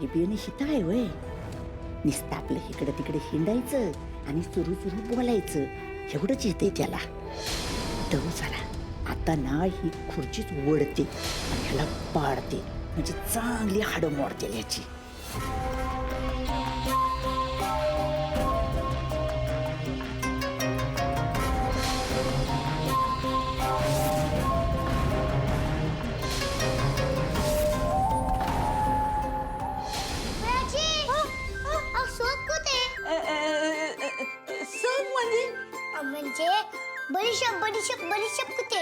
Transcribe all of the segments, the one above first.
हे बियाणे शिता आहे वय नुसतं आपलं इकडे तिकडे हिंडायचं आणि सुरू सुरू बोलायचं एवढंच येते त्याला. तर चला आता ना ही खुर्चीच ओढते आणि ह्याला पाडते म्हणजे चांगली हाडं मोडते याची. म्हणजे बडीशेप बडीशेप बडीशेप कुठे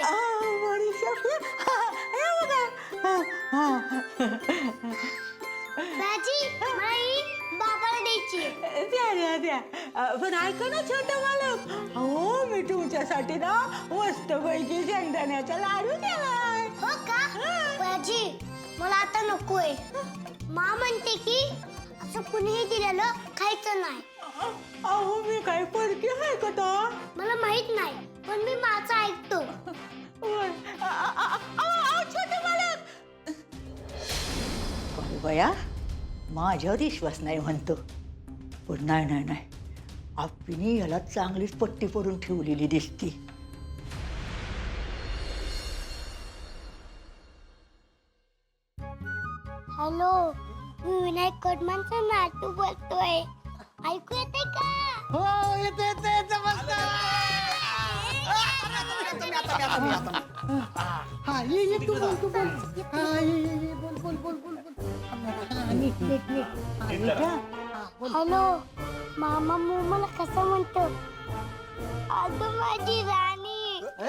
भाजी माई बाबाला द्यायची. द्या द्या पण ऐका ना छोटं मालक, हो मी तुमच्यासाठी ना मस्त पैकी शेंगदाण्याचा लाडू द्यालाय. हो का भाजी मला आता नकोय. मा म्हणते की असं कुणीही दिलेलं खायचं नाही. अहो मी काय परकी आहे का तो? मला माहित नाही पण मी माझं ऐकतो. छोटं मालक काय बया माझ्यावर विश्वास नाही म्हणतो पण नाही नाही नाही आप्पीने ह्याला चांगलीच पट्टी पडून ठेवलेली दिसती. हॅलो मी विनायक कडमानचा नातू बोलतोय. ऐकू येते का? हो येते येते येते मस्त. हा ये तू बोल तू बोल. हा ये बोल बोल बोल बोल बोल. नीट नीट नीट. हॅलो मामा मला कसं म्हणतो? अगं माझी राणी. ए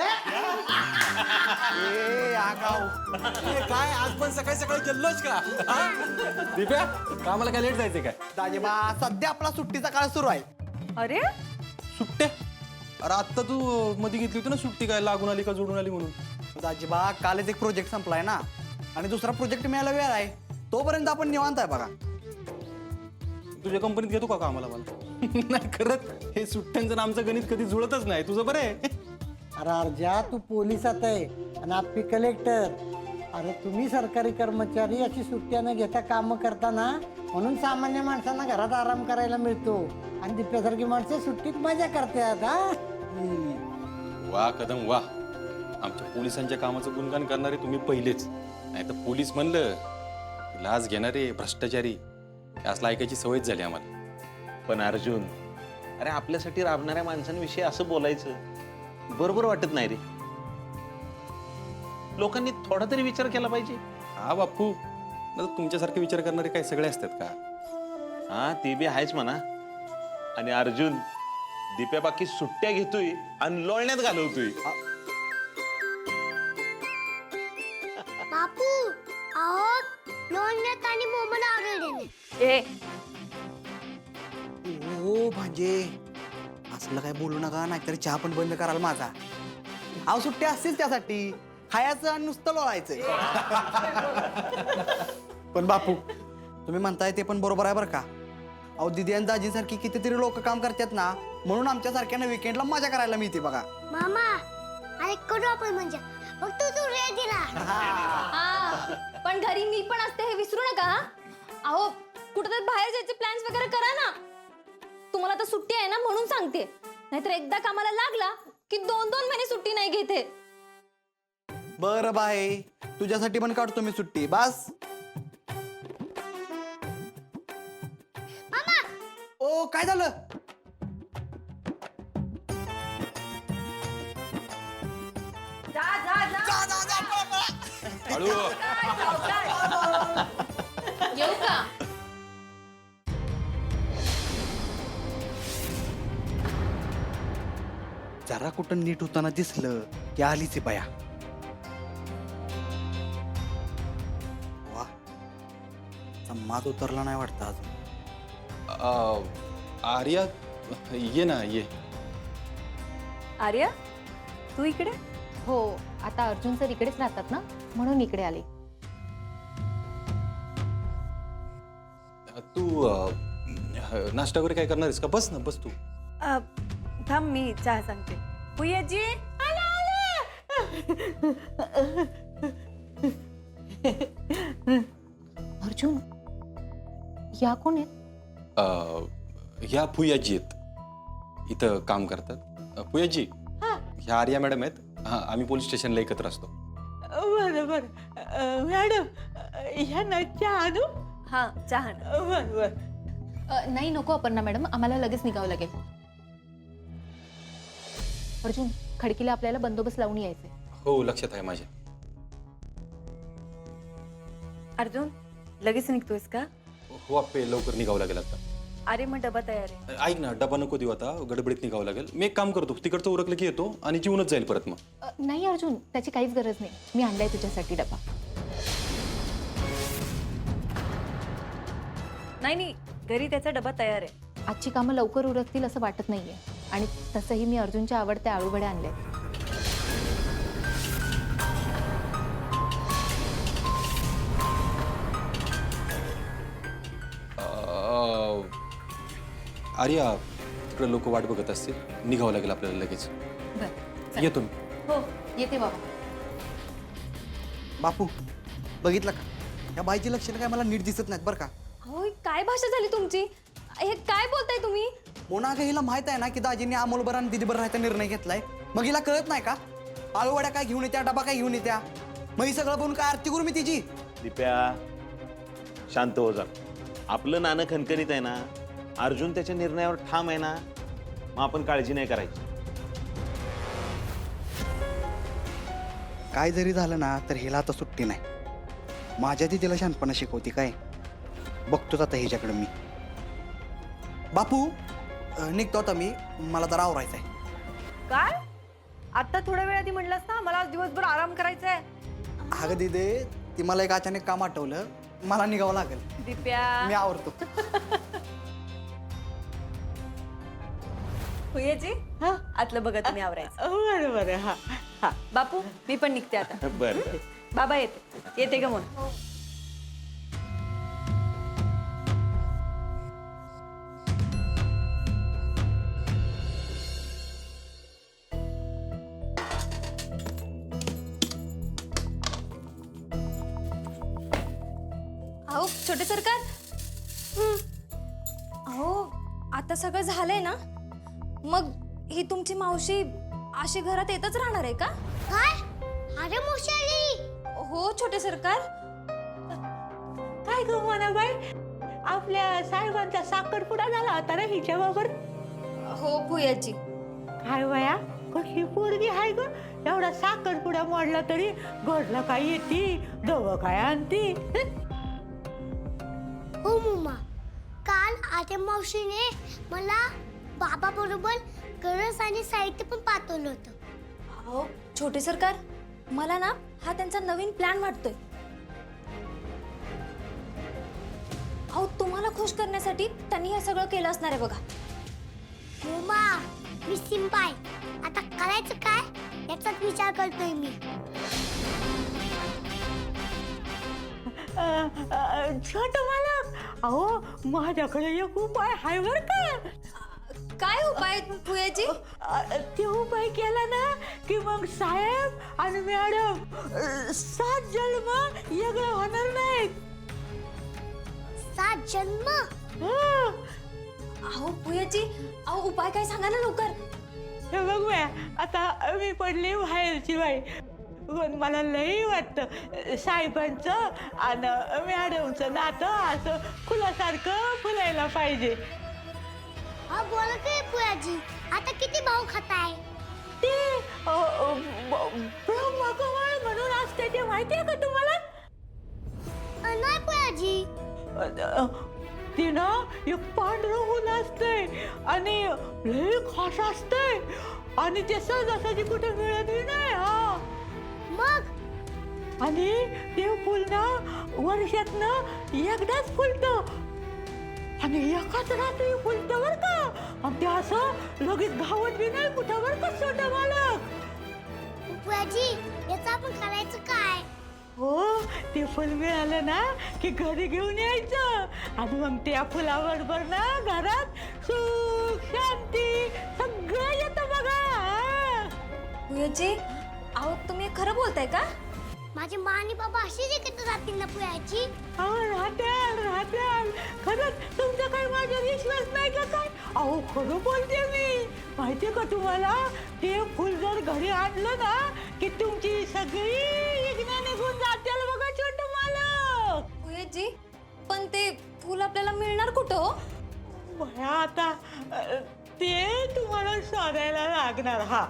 आगाव काय आज पण सकाळी सकाळी जल्लोष का? दिप्या कामाला काय लेट जायचंय काय? दाजेबा सध्या आपला सुट्टीचा काळ सुरू आहे. अरे सुट्ट्या? अरे आत्ता तू मध्ये घेतली होती ना सुट्टी, काय लागून आली का जोडून आली म्हणून? दाजेबा कालच एक प्रोजेक्ट संपलाय ना आणि दुसरा प्रोजेक्ट मिळायला वेळ आहे. तोपर्यंत आपण निवांत आहे बघा. तुझ्या कंपनीत घेतो का कामाला मला? नाही खरंच हे सुट्ट्यांचं आणि आमचं गणित कधी जुळतच नाही. तुझं बरं आहे. अरे अर्जा तू पोलिसात आहे आणि आप्पी कलेक्टर. अरे तुम्ही सरकारी कर्मचारी अशी सुट्ट्या न घेता कामं करताना म्हणून सामान्य माणसांना घरात आराम करायला मिळतो आणि दिप्यासारखी माणसं सुट्टीत मजा करतात. हा वा कदम वा, आमच्या पोलिसांच्या कामाचं गुणगान करणारे तुम्ही पहिलेच. नाही तर पोलीस म्हणलं लाच घेणारे भ्रष्टाचारी असलं ऐकायची सवयच झाली आम्हाला. पण अर्जुन, अरे आपल्यासाठी राबणाऱ्या माणसांविषयी असं बोलायचं बरोबर वाटत नाही रे. लोकांनी थोडा तरी विचार केला पाहिजे. हा बापू, तुमच्यासारखे विचार करणारे काही सगळे असतात का? हा ते बी आहेच म्हणा. आणि अर्जुन, दिप्या बाकी सुट्ट्या घेतोय आणि लोळण्यात घालवतोय. बापू अहो लोणण्यात आणि मोमोला आवडेल. ए हो भांजे असलं काय बोलू नका नाहीतर चहा पण बंद कराल माझा. अहो सुट्टी असतील त्यासाठी खायचं आणि नुसतं लोळायचं. पण बापू तुम्ही म्हणताय ते पण बरोबर आहे बरं का. अहो दिदी आणि दाजींसारखी कितीतरी लोक काम करतात ना म्हणून आमच्यासारख्यानं विकेंडला मजा करायला मिळते बघा. मामा अरे करू आपण म्हणजे फक्त तू रे दिला. पण घरी मी पण असते हे विसरू नका. अहो कुठेतरी बाहेर जायचे प्लॅन्स वगैरे करा ना. तुम्हाला तर सुट्टी आहे ना म्हणून सांगते, नाहीतर एकदा कामाला लागला की 2-2 महिने सुट्टी नाही घेते. बरं बाय तुझ्यासाठी पण काढतो मी सुट्टी बस. मामा ओ काय झालं? जा जा जा. हळू. येऊ का? जरा कुठं नीट होताना दिसलं की आलीच बाया. वा समाज उतरला नाही वाटतं अजून. आर्या ये ना ये. आर्या तू इकडे? हो आता अर्जुन सर इकडेच राहतात ना म्हणून इकडे आले. तू नाश्ता वगैरे काय करणार आहेस का? बस ना बस तू. थांब मी चहा सांगते. पुयाजी अर्जुन या कोण आहेत? ह्या पुयाजी आहेत, इथं काम करतात. पुयाजी, हा ह्या आर्या मॅडम आहेत. हां, आम्ही पोलीस स्टेशनला एकत्र असतो. बरं बरं मॅडम ह्या चहा आणू? हा चहा. बरं बरं. नाही नको अपर्णा मॅडम, आम्हाला लगेच निघावं लागेल. अर्जुन, खडकीला आपल्याला बंदोबस्त लावून यायचंय. हो, लक्षात आहे माझ्या. अर्जुन लगेच निघतोयस का? हो आप्पे, लवकर निघावं लागेल आता. अरे मग डबा तयार आहे. ऐक ना, डबा नको देऊ आता, गडबडीत निघावं लागेल. मी एक काम करतो, तिकडचं उरकलं की येतो आणि जीवनच जाईल परत मग. नाही अर्जुन, त्याची काहीच गरज नाही. मी आणलाय तुझ्यासाठी डबा. नाही घरी त्याचा डबा तयार आहे. आजची कामं लवकर उरकतील असं वाटत नाहीये. आणि तसंही मी अर्जुनच्या आवडत्या आळूवड्या आणल्या. आर्या, तिकडे लोक वाट बघत असतील, निघावं लागेल आपल्याला लगेच. बरं येतो मी. हो, येते बाबा. बापू, बघितलं का? या बाईची लक्षणं काय मला नीट दिसत नाहीत बरं का. हो, काय भाषा झाली तुमची? हे काय बोलताय तुम्ही? मोना का हिला माहित आहे ना की दाजींनी अमोलबर आणि दिदीबर राहायचा निर्णय घेतलाय. मग हिला कळत नाही का? आळूवड्या काय घेऊन येत्या, डबा काय घेऊन येत्या. मग ही सगळं बघून काय आरती करू मी तिची? दिप्या, शांत हो जा. आपलं नाणं खणखणीत आहे ना, अर्जुन त्याच्या निर्णयावर ठाम आहे ना, मग आपण काळजी नाही करायची. काय जरी झालं ना तर हिला आता सुट्टी नाही. माझ्या दिदीला शहाणपणा शिकवती काय, बघतोच आता हिच्याकडे मी. बापू, निघतो आता मी, मला जरा आवरायचं आहे. काय? आता थोड्या वेळ आधी म्हणलास ना मला आज दिवसभर आराम करायचा आहे. अगं दिदे, ती मला एक अचानक काम आठवलं, मला निघावं लागेल. दिप्या मी आवरतो. हुयेजी हा आतलं बघा तुम्ही आवरायचं. बरं बरं. हा हा. बापू मी पण निघते आता. बरं. बाबा येते का म्हणून. अहो छोटे सरकार. अहो आता सगळं झालंय ना, मग ही तुमची मावशी अशी घरात येतच राहणार आहे का? काय? अरे मोशाली, हो छोटे सरकार. काय गं मनाबाई, आपल्या साहेबांचा साखरपुडा झाला होता रे हिच्याबरोबर. हो भुयाजी. काय वया, कशी पोरगी आहे ग. एवढा साखरपुडा मोडला तरी घरला काय येते, दव काय आणते. हो मुम्मा, काल आत्या मावशीने मला बाबा बरोबर गरज आणि साहित्य पण पाठवलं होतं. अहो छोटे सरकार, मला ना हा त्यांचा नवीन प्लॅन वाटतोय. अहो तुम्हाला खुश करण्यासाठी त्यांनी हे सगळं केलं असणार आहे बघा. मुम्मा, मी सिंपाय. आता करायचं काय याचाच विचार करतोय मी. छोट मालक, अहो माझ्याकडे एक उपाय आहे बर का. काय उपाय भुयाजी? ते उपाय केला ना की मग साहेब आणि मॅडम 7 जन्म वेगळं होणार नाहीत. 7 जन्म? अहो भुयाजी, अहो उपाय काय सांगा ना लवकर. हे बघ बाया, आता मी पडली बाहेरची बाई, पण मला लई वाटतं साहेबांचं आणि मॅडमचं नातं असं फुलासारखं फुलायला पाहिजे. हा बोल काय पुयाजी, आता किती भाऊ खाताय? ते ब्रह्मकमळ म्हणून असते, ते माहितीये का तुम्हाला? नाही पुयाजी. ती ना एक पांढरं फुल असते आणि लई खास असते आणि ते सहजासहजी कुठे मिळत नाही. हा मग आणि ते फुल ना वर्षातनं एकदाच फुलतं आणि एकाच रात्री फुलतं बर का. आणि ते असं लगेच घावत बी नाही कुठं बर का छोटा मालक. पुयाजी, याचं आपण करायचं काय? हो, ते फुल मिळालं ना की घरी घेऊन यायचं आणि मग त्या फुलाबरोबर ना घरात सुख शांती सगळं येतं बघा. भुयाजी, अहो तुम्ही खरं बोलताय का? माझे मा आणि बाबा अशीच एकत्र राहतील ना पुयाजी? राहत्याल राहत्याल, खरंच तुमचा काही माझ्यावर विश्वास नाही का काय? अहो खरं बोलते मी. माहितीये का तुम्हाला, ते फुल जर घरी आणलं ना की तुमची सगळी विघ्न निघून जातील बघा छोटू मालक. जी पण ते फुल आपल्याला मिळणार कुठं हो? बया आता ते तुम्हाला शोधायला लागणार. हा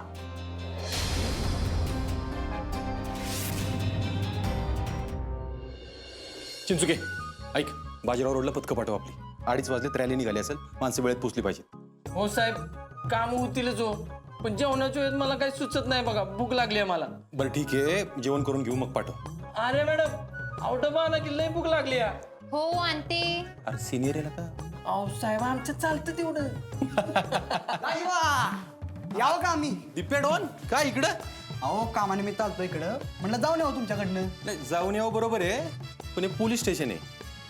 चिंचुके ऐक, बाजीराव रोडला पथकं पाठव आपली. 2:30 वाजले रॅली निघाली असेल, माणसं वेळेत पोचली पाहिजेत. हो साहेब, काम होतीलच हो, पण जेवणाच्या वेळेत मला काही सुचत नाही बघा, भूक लागली आहे मला. बरं ठीक आहे, जेवण करून घेऊ मग पाठव. अरे मॅडम, अहो डबा आला की लय भूक लागली आहे. हो आणते. अरे सिनियर आहे ना का? अहो साहेब, आमचं चालतं तेवढं. यावं का आम्ही? डिपेंड ऑन काय इकडं? अहो कामानिमित्त आलतो इकडं, म्हणलं जाऊन यावं तुमच्याकडनं. नाही जाऊन यावं बरोबर आहे, पण हे पोलीस स्टेशन आहे.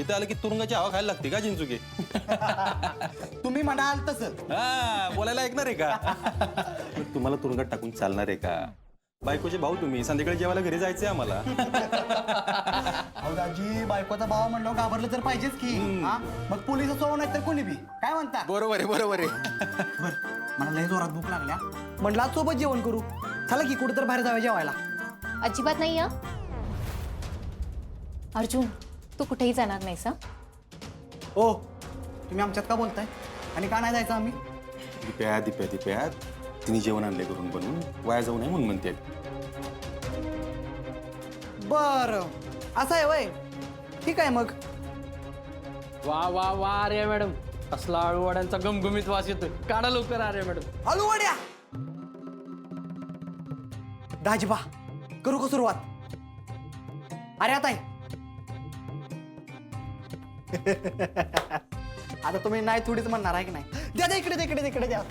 इथं आलं की तुरुंगाची हवा खायला लागते का चिंचुके? तुम्ही म्हणाल तसं. हा बोलायला ऐकणार आहे का? पण तुम्हाला तुरुंगात टाकून चालणार आहे का? बायकोचे भाऊ तुम्ही, संध्याकाळी जेवायला घरी जायचंय आम्हाला. अहो दाजी, बायकोचा भाव म्हणलं घाबरलं तर पाहिजेच की. हा? मग पोलीस असो नाही तर कोणी बी. काय म्हणता? बरोबर आहे बरोबर आहे. बर, मला लय जोरात भूक लागल्या, म्हणलं आज सोबत जेवण करू. चला की कुठं तर बाहेर जाऊया जेवायला. अजिबात नाही या अर्जुन, तू कुठेही जाणार नाहीस हं? ओ तुम्ही आमच्यात का बोलताय? आणि का नाही जायचं आम्ही? दिप्या दिप्या दिप्या, तिने जेवण आणले करून बनवून, वाया जाऊ नये म्हणून म्हणते. बर असं आहे वय, ठीक आहे मग. वा वा वा अरे मॅडम, असला आळूवाड्यांचा गमगमीत वास येतोय. काढा लवकर अरे मॅडम. आलू वड्या. दाजीबा करू का सुरुवात? अरे आता आहे. आता तुम्ही नाही थोडीच म्हणणार आहे की नाही? द्या द्या इकडे इकडे इकडे द्या.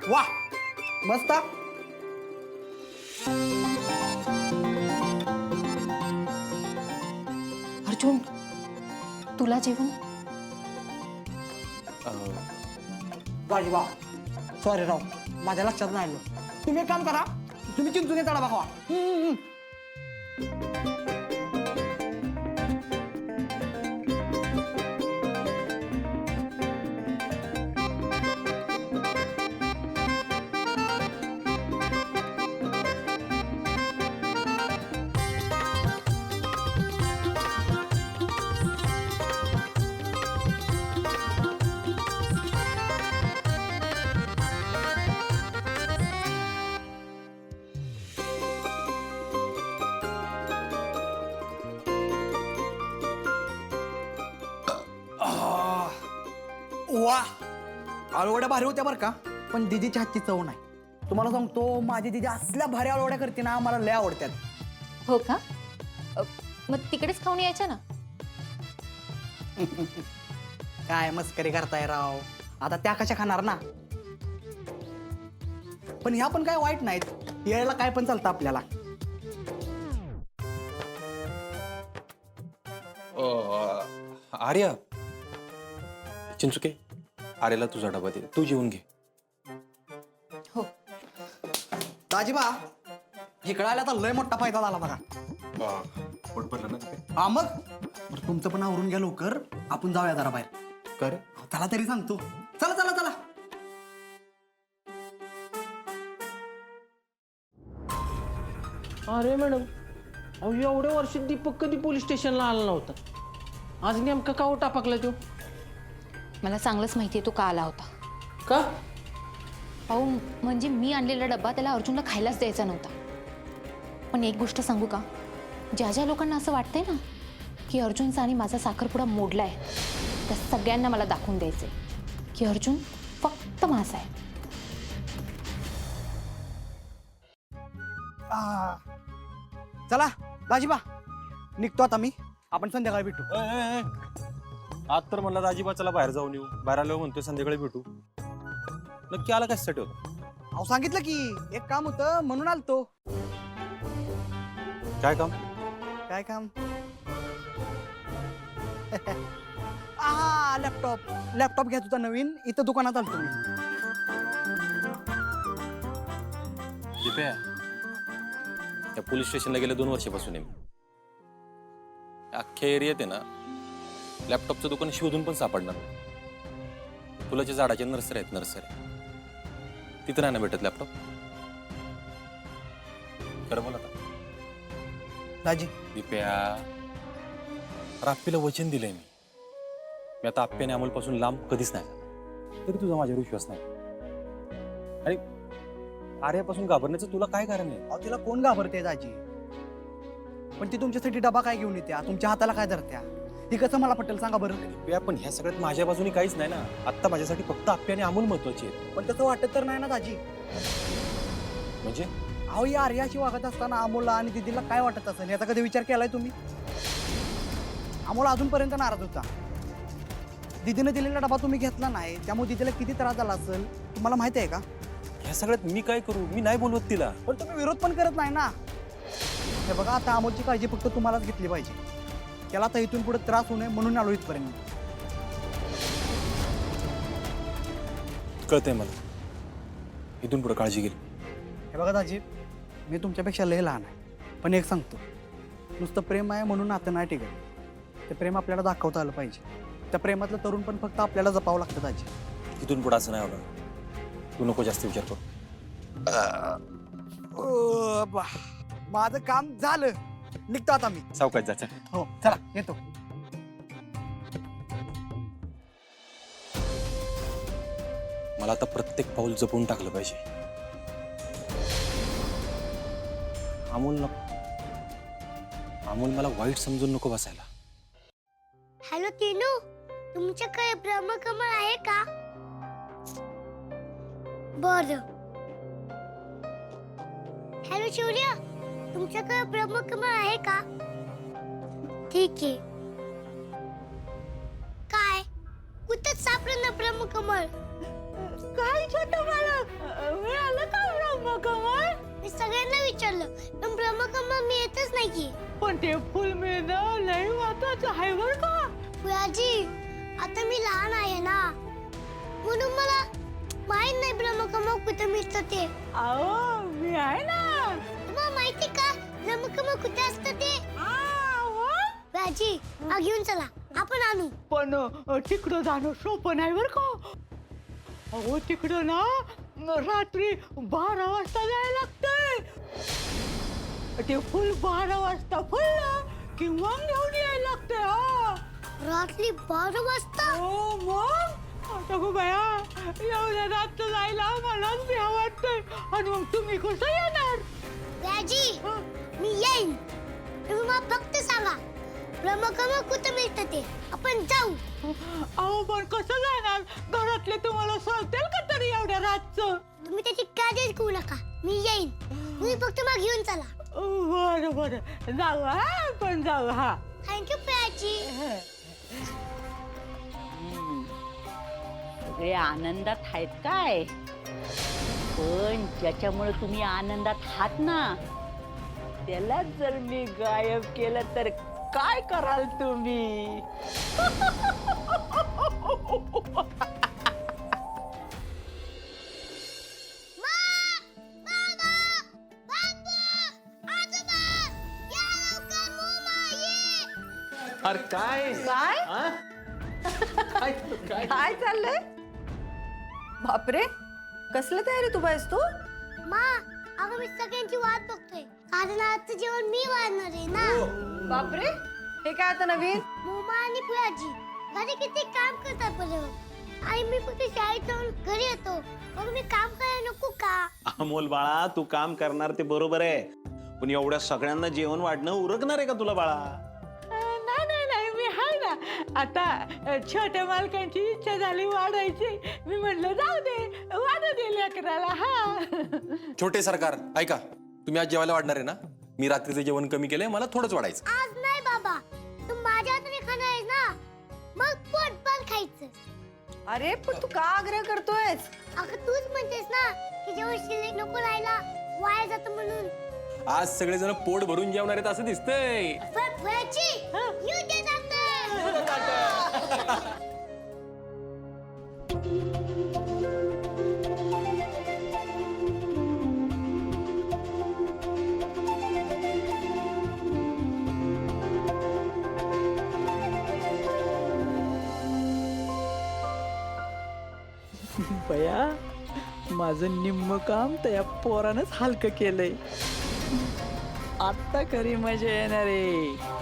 वा मस्त. अर्जुन, तुला जेवण? दाजीबा सॉरी राव, माझ्या लक्षात नाही आलं. तुम्ही एक काम करा, तुम्ही चिंचुने तडा बघा. वा आळूवड्या भारी होत्या बरं का, पण दीदीच्या हातची चव नाही. तुम्हाला सांगतो, माझी दीदी असल्या भारी आळूवड्या करते ना, मला लय आवडतात. हो का? मग तिकडेच खाऊन यायच्या ना. काय मस्करी करताय राव, आता त्या कशा खाणार ना. पण ह्या पण काय वाईट नाहीत, यायला काय पण चालतं आपल्याला. आर्या, चिंचुके आर्याला तुझा डबा दे, तू जेवून घे. हो. दाजीबा इकडे आल्या तर लय मोठा फायदा झाला बघा. पोट भरलं ना? हा मग बरं, तुमचं पण आवरून घ्या लवकर, आपण जाऊया जरा बाहेर. कर चला तरी सांगतो. चला चला चला. अरे मॅडम, अहो एवढ्या वर्षात दीपक कधी पोलीस स्टेशनला आला नव्हता. आज नेमका का टापकला तो? मला चांगलंच माहितीये तो का आला होता. का? अहो म्हणजे मी आणलेला डब्बा त्याला अर्जुनला खायलाच द्यायचा नव्हता. पण एक गोष्ट सांगू का, ज्या ज्या लोकांना असं वाटतंय ना की अर्जुनचा आणि माझा साखरपुडा मोडलाय, त्या सगळ्यांना मला दाखवून द्यायचंय की अर्जुन फक्त माझा आहे. चला दाजीबा निघतो आता मी, आपण संध्याकाळी भेटू. आज तर म्हणला राजीबा चला बाहेर जाऊन येऊ, बाहेर आल्यावर म्हणतोय संध्याकाळी भेटू. नक्की आला कशासाठी होता? अहो सांगितलं की एक काम होतं म्हणून आलतो. काय काम? काय काम? आ लॅपटॉप घ्यायचा होता नवीन, इथं दुकानात आलतो मी. दिप्या, त्या पोलीस स्टेशनला गेल्या 2 वर्षापासून आहे मी. अख्ख्या एरियात आहे ना लॅपटॉपचं दुकान शोधून पण सापडणार नाही. फुलाच्या झाडाच्या नर्सरी आहेत, नर्सरी. तिथं नाही ना भेटत लॅपटॉप. खरं बोला आता. दाजी दिप्या, आप्पीला वचन दिलंय मी आता आप्प्याने अमोलपासून लांब कधीच नाही जाणार. तरी तुझा माझ्यावर विश्वास नाही. आणि आर्यापासून घाबरण्याचं तुला काय कारण आहे? अहो तिला कोण घाबरते दाजी? पण ती तुमच्यासाठी डबा काय घेऊन येत्या, तुमच्या हाताला काय धरत्या, ती कसं मला पटेल सांगा बरं. दिप्या, पण ह्या सगळ्यात माझ्या बाजूने काहीच नाही ना. आत्ता माझ्यासाठी फक्त आप्पे आणि अमोल महत्वाचे आहेत. पण तसं वाटत तर नाही ना दाजी. म्हणजे अहो या आर्याशी वागत असताना अमोलला आणि दिदीला काय वाटत असेल याचा कधी विचार केलाय तुम्ही? अमोल अजूनपर्यंत नाराज होता. दिदीने दिलेला डबा तुम्ही घेतला नाही, त्यामुळे दिदीला किती त्रास झाला असेल तुम्हाला माहिती आहे का? ह्या सगळ्यात मी काय करू? मी नाही बोलवत तिला. पण तुम्ही विरोध पण करत नाही ना. हे बघा, आता अमोलची काळजी फक्त तुम्हालाच घेतली पाहिजे. त्याला आता इथून पुढे त्रास होऊ नये म्हणून आलो इथपर्यंत. कळतंय मला. इथून पुढे काळजी घेईल. हे बघा दाजी, मी तुमच्यापेक्षा लय लहान आहे, पण एक सांगतो, नुसतं प्रेम आहे म्हणून नातं नाही टिकत. ते प्रेम आपल्याला दाखवता आलं पाहिजे. त्या प्रेमातलं तरुण पण फक्त आपल्याला जपावं लागतं दाजी. इथून पुढे असं नाही होणार. तू नको जास्त विचार करू. माझं काम झालं, निघतो आता मी. सावकाश जायचं. हो चला येतो. मला आता प्रत्येक पाऊल जपून टाकलं पाहिजे. अमोल मला वाईट समजून नको बसायला. हॅलो तिनू, तुमच्याकडे ब्रह्मकमळ आहे का? बर. हॅलो शौर्य, तुमच्याकडे ब्रह्मकमळ आहे का? ठीक आहे. काय कुठं सापडलं ना ब्रह्मकमळ? काय छोटं बालक, मिळालं का ब्रह्मकमळ? मी सगळ्यांना विचारलं, पण ब्रह्मकमळ मिळतच नाही की. पण ते फुल मिळणं लय महत्वाचं आहे बरं का. फुयाजी, आता मी लहान आहे ना, म्हणून मला माहित नाही ब्रह्मकमळ कुठे मिळतं ते. अहो मी आहे ना. तुम्हाला माहिती का ब्रह्मकमळ कुठे असतं ते? फुयाजी, घेऊन चला, आपण आणू. पण तिकडं जाणं सोपं नाही बरं का. अहो तिकडं ना रात्री 12 वाजता जायला लागतंय. ते फुल 12 वाजता फुललं की मग घेऊन यायला लागतंय. हा, रात्री 12 वाजता? हो मग. आता गो बाया, एवढ्या रात्र जायला मलाच भ्या वाटतंय. आणि मग तुम्ही कसं येणार? फुयाजी, मी येईन. तुम्ही मला फक्त सांगा ब्रह्मकमळ कुठे मिळतं ते, आपण जाऊ. अहो पण कसं जाणार? घरातले तुम्हाला सोडतील का तरी एवढ्या रातचं? तुम्ही त्याची काळजीच करू नका, मी येईन. तुम्ही फक्त मला घेऊन चला. बरं बरं, जाऊ हा, पण जाऊ. हा, थँक्यू फुयाजी. सगळे आनंदात आहेत काय? पण ज्याच्यामुळे तुम्ही आनंदात आहात ना, त्यालाच जर मी गायब केलं तर काय कराल तुम्ही? अरे काय काय हा? काय चाललंय? बापरे, कसलं तयारी तू बायस तू? मा, अगं मी सगळ्यांची वाट बघतोय, कारण आजचं जेवण मी वाढणार आहे ना. बापरे, हे काय आता नवीन? मोमा आणि फुयाजी घरी किती काम करतात बरं, आणि मी फक्त शाळेत जाऊन घरी येतो. मग मी काम करायला नको का? अमोल बाळा, तू काम करणार ते बरोबर आहे, पण एवढ्या सगळ्यांना जेवण वाढणं उरकणार आहे का तुला बाळा? नाही नाही नाही, मी आहे ना. आता छोट्या मालकांची इच्छा झाली वाढायची, मी म्हटलं जाऊ दे, वाढू दे लेकराला. हा, छोटे सरकार ऐका, तुम्ही आज जेवायला वाढणार आहे ना? मी रात्रीचं जेवण कमी केलंय, मला थोडंच वाढायचं. आज नाही बाबा, तू माझ्या हाताने खाणार आहेस ना, मग पोट पण खायचं. अरे पण तू का आग्रह करतोयस? अगं तूच म्हणतेस ना की जेव्हा शिल्लक नको राहायला वाया जातं म्हणून. आज सगळेजण पोट भरून जेवणार आहेत असं दिसतंय. फळफळाची येऊ दे जातं. बया माझं निम्म काम त्या पोरानंच हलकं केलंय. आत्ता खरी मजा येणार आहे.